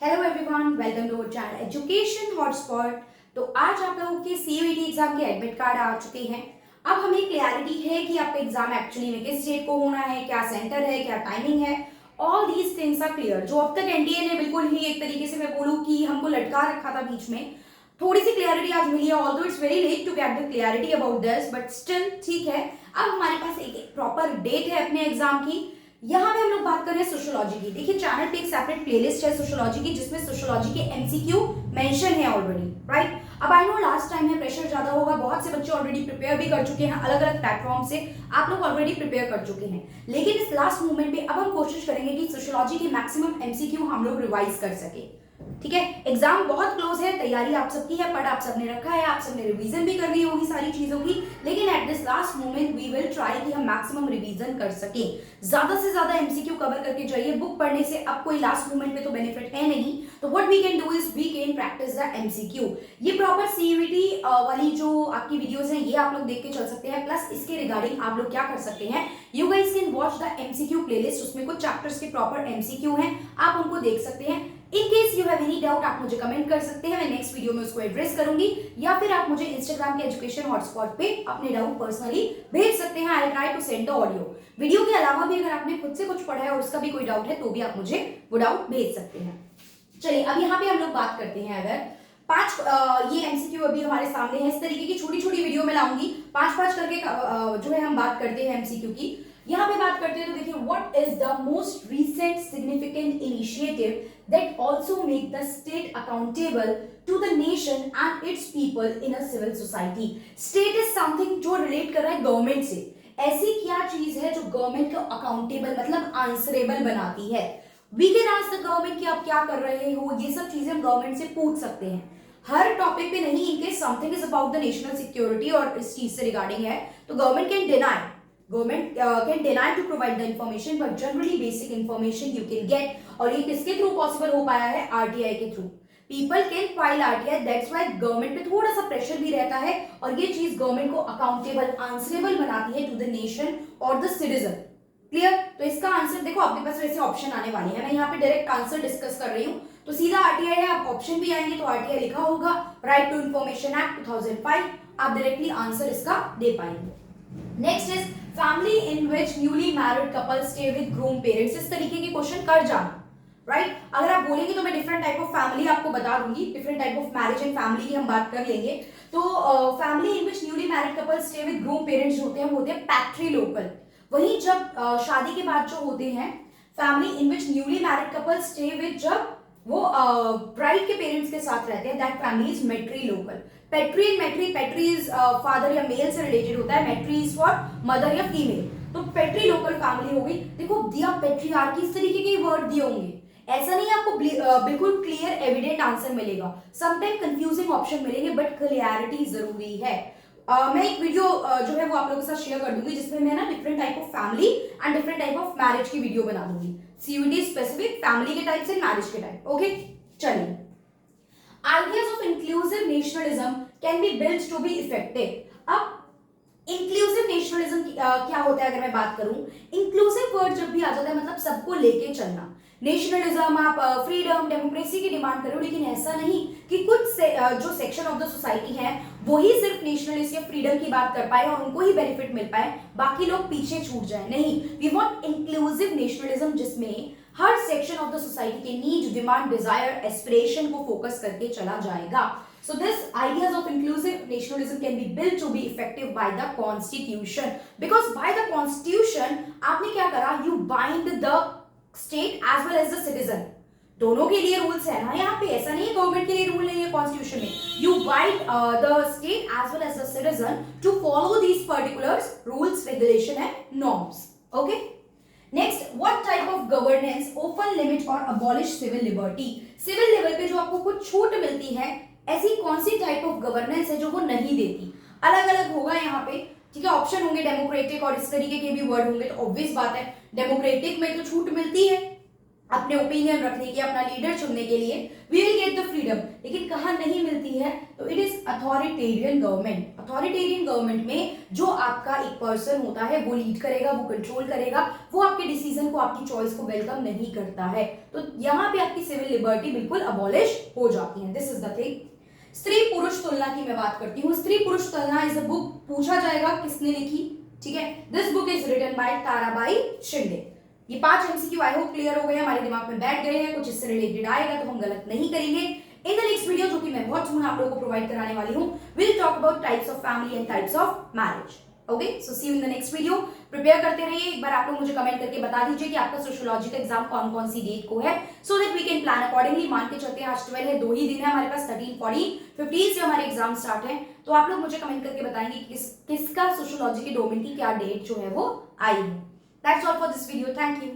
Hello everyone, welcome to our channel education hotspot. तो आज आप लोगों के सीयूईटी एग्जाम के एडमिट कार्ड आ चुके हैं। अब हमें क्लैरिटी है कि आपका एग्जाम एक्चुअली में किस डेट को होना है, क्या सेंटर है, क्या टाइमिंग है। All these things are clear. जो अब तक एनटीए ने बिल्कुल ही एक तरीके से मैं बोलूँ कि हमको लटका रखा था बीच में, थोड़ी सी क्लियरिटी आज मिली है। Although it's very late to get the clarity about this, but still ठीक है। अब हमारे पास एक प्रॉपर डेट है अपने एग्जाम की। यहाँ पे हम लोग बात कर रहे हैं सोशियोलॉजी की। देखिए, चैनल पे एक सेपरेट प्लेलिस्ट है सोशियोलॉजी की, जिसमें सोशियोलॉजी के एमसीक्यू मेंशन है ऑलरेडी, राइट। अब आई नो लास्ट टाइम है, प्रेशर ज्यादा होगा, बहुत से बच्चे ऑलरेडी प्रिपेयर भी कर चुके हैं, अलग अलग प्लेटफॉर्म से आप लोग ऑलरेडी प्रिपेयर कर चुके हैं। लेकिन इस लास्ट मोमेंट पे अब हम कोशिश करेंगे कि सोशियोलॉजी के मैक्सिमम एमसीक्यू हम लोग रिवाइज कर सके। ठीक है, एग्जाम बहुत क्लोज है, तैयारी आप सबकी है, पढ़ आप सबने रखा है, आप सबने रिवीजन भी कर ली होगी सारी चीजों की। लेकिन at this last moment we will try कि हम मैक्सिमम रिवीजन कर सके, ज्यादा से ज्यादा एमसीक्यू कवर करके जाइए। बुक पढ़ने से अब कोई लास्ट मोमेंट पे तो बेनिफिट है नहीं, तो what we can do is we can practice the MCQ. ये प्रॉपर सीयूईटी वाली जो आपकी वीडियोस हैं, ये आप लोग देख के चल सकते हैं। प्लस इसके रिगार्डिंग आप लोग क्या कर सकते हैं, you guys can watch the MCQ playlist, उसमें कुछ चैप्टर्स के प्रॉपर एमसीक्यू हैं, आप उनको देख सकते हैं। In case you have any doubt आप मुझे कमेंट कर सकते हैं, मैं नेक्स्ट वीडियो में उसको एड्रेस करूंगी, या फिर आप मुझे इंस्टाग्राम के एजुकेशन हॉटस्पॉट पे अपने डाउट पर्सनली भेज सकते हैं। I try to send the audio. Video के अलावा भी अगर आपने खुद से कुछ पढ़ा है और उसका भी कोई डाउट है तो भी आप मुझे वो डाउट भेज सकते हैं। चलिए, अब यहाँ पे हम लोग बात करते हैं। अगर पांच ये एमसीक्यू अभी हमारे सामने है, इस तरीके की छोटी छोटी वीडियो में लाऊंगी, पांच पांच करके जो है हम बात करते हैं एमसीक्यू की। यहाँ पे बात करते हैं तो देखिए, what is the most recent significant initiative that also make the state accountable to the nation and its people in a civil society। State is something जो relate कर रहा है गवर्नमेंट से। ऐसी क्या चीज है जो गवर्नमेंट को अकाउंटेबल मतलब आंसरेबल बनाती है। We can ask the government कि आप क्या कर रहे हो, ये सब चीजें हम गवर्नमेंट से पूछ सकते हैं। हर टॉपिक पे नहीं, in case something is about the national security और इस चीज से रिगार्डिंग है तो government can deny, government can deny to provide the information, but generally basic information you can get। और ये किसके थ्रू पॉसिबल हो पाया है, आरटीआई के through. People can file RTI, that's why government पे थोड़ा सा प्रेशर भी रहता है, और ये चीज गवर्नमेंट को अकाउंटेबल आंसरेबल बनाती है टू द नेशन और द सिटीजन। क्लियर? तो इसका आंसर देखो, आपके पास वैसे ऑप्शन आने वाले हैं, मैं यहाँ पे डायरेक्ट आंसर डिस्कस कर रही हूँ, तो सीधा आरटीआई है। आप ऑप्शन भी आएंगे तो आरटीआई लिखा होगा, राइट टू इंफॉर्मेशन एक्ट 2005, आप डायरेक्टली आंसर इसका दे पाएंगे। Next is family in which newly married couple stay with groom parents. इस तरीके के क्वेश्चन कर जाना, राइट। अगर आप बोलेंगे तो मैं डिफरेंट टाइप ऑफ फैमिली आपको बता दूंगी, different type of marriage and family की हम बात कर लेंगे। तो family in which newly married couple stay with groom parents होते हैं, वो होते हैं पैट्री लोकल। वहीं जब शादी के बाद जो होते हैं, family in which newly married couple stay with, जब वो ब्राइड के पेरेंट्स के साथ रहते हैं, that family is matrilocal. Patri and matri, patri is father या मेल से रिलेटेड होता है, मैट्री इज फॉर मदर या फीमेल। तो पेट्री लोकल फैमिली हो गई। देखो, दिया पेट्रियार्की, इस तरीके के वर्ड दिए होंगे, ऐसा नहीं आपको बिल्कुल क्लियर एविडेंट आंसर मिलेगा, समटाइम कंफ्यूजिंग ऑप्शन मिलेंगे, बट क्लियरिटी जरूरी है। मैं एक वीडियो जो है वो आप लोगों के साथ शेयर कर दूंगी, जिसमें मैं ना different type of family and different type of marriage की वीडियो बना दूंगी, सीयूईटी स्पेसिफिक फैमिली के टाइप से मैरिज के टाइप। ओके, चलिए। Ideas of inclusive nationalism can be built to be effective। अब इंक्लूसिव नेशनलिज्म क्या होता है, अगर मैं बात करूं, इंक्लूसिव वर्ड जब भी आ जाता है मतलब सबको लेके चलना। नेशनलिज्म आप फ्रीडम डेमोक्रेसी की डिमांड करो, लेकिन ऐसा नहीं कि कुछ जो सेक्शन ऑफ द सोसाइटी है वही सिर्फ नेशनलिस्ट या फ्रीडम की बात कर पाए और उनको ही बेनिफिट मिल पाए, बाकी लोग पीछे छूट जाए। नहीं, वी वांट इंक्लूसिव नेशनलिज्म, जिसमें हर सेक्शन ऑफ द सोसाइटी के नीड, डिमांड, डिजायर, एस्पिरेशन को फोकस करके चला जाएगा। So this ideas of inclusive nationalism can be built to be effective by the constitution, because by the constitution आपने क्या करा, you bind the state as well as the citizen। दोनों के लिए रूल्स है ना यहाँ पे, ऐसा नहीं है गवर्नमेंट के लिए रूल नहीं है कॉन्स्टिट्यूशन में। You bind the state as well as the citizen to follow these particulars rules, regulation and norms। Okay? Next, what type of governance often limit or abolish civil liberty। Civil level पे जो आपको कुछ छूट मिलती है, ऐसी कौन सी type of governance है जो वो नहीं देती। अलग अलग होगा यहाँ पे, ठीक है। ऑप्शन होंगे डेमोक्रेटिक और इस तरीके के भी वर्ड होंगे, तो ऑब्वियस बात है डेमोक्रेटिक में तो छूट मिलती है, अपने ओपिनियन रखने की, अपना लीडर चुनने के लिए we will get the freedom. लेकिन कहाँ नहीं मिलती है, तो it is authoritarian government. Authoritarian government में जो आपका एक पर्सन होता है वो लीड करेगा, वो कंट्रोल करेगा, वो आपके डिसीजन को, आपकी चॉइस को वेलकम नहीं करता है। तो यहाँ पे आपकी सिविल लिबर्टी बिल्कुल अबॉलिश हो जाती है। This is the thing. स्त्री पुरुष तुलना की मैं बात करती हूँ। स्त्री पुरुष तुलना इज अ बुक, पूछा जाएगा किसने लिखी, ठीक है। This book is written by Tarabai Shinde. ये 5 एमसीक्यू आई होप क्लियर हो गए, हमारे दिमाग में बैठ गए हैं, कुछ इससे रिलेटेड आएगा तो हम गलत नहीं करेंगे। इन द नेक्स्ट वीडियो, जो कि मैं बहुत जून आप लोगों को प्रोवाइड कराने वाली हूँ, will talk about types of family and types of marriage. Okay, so see you in the next video. Prepare करते रहिए। एक बार आप लोग मुझे कमेंट करके बता दीजिए कि आपका सोशियोलॉजी का एग्जाम कौन कौन सी डेट को है, so that we can plan accordingly. मान के चलते हैं आज 12 है, 2 ही दिन है हमारे पास, 13, 14, 15 से हमारे एग्जाम स्टार्ट है। तो आप लोग मुझे कमेंट करके बताएंगे कि किसका सोशियोलॉजी के डोमेन की क्या डेट जो है वो आई है। That's all for this video. Thank you.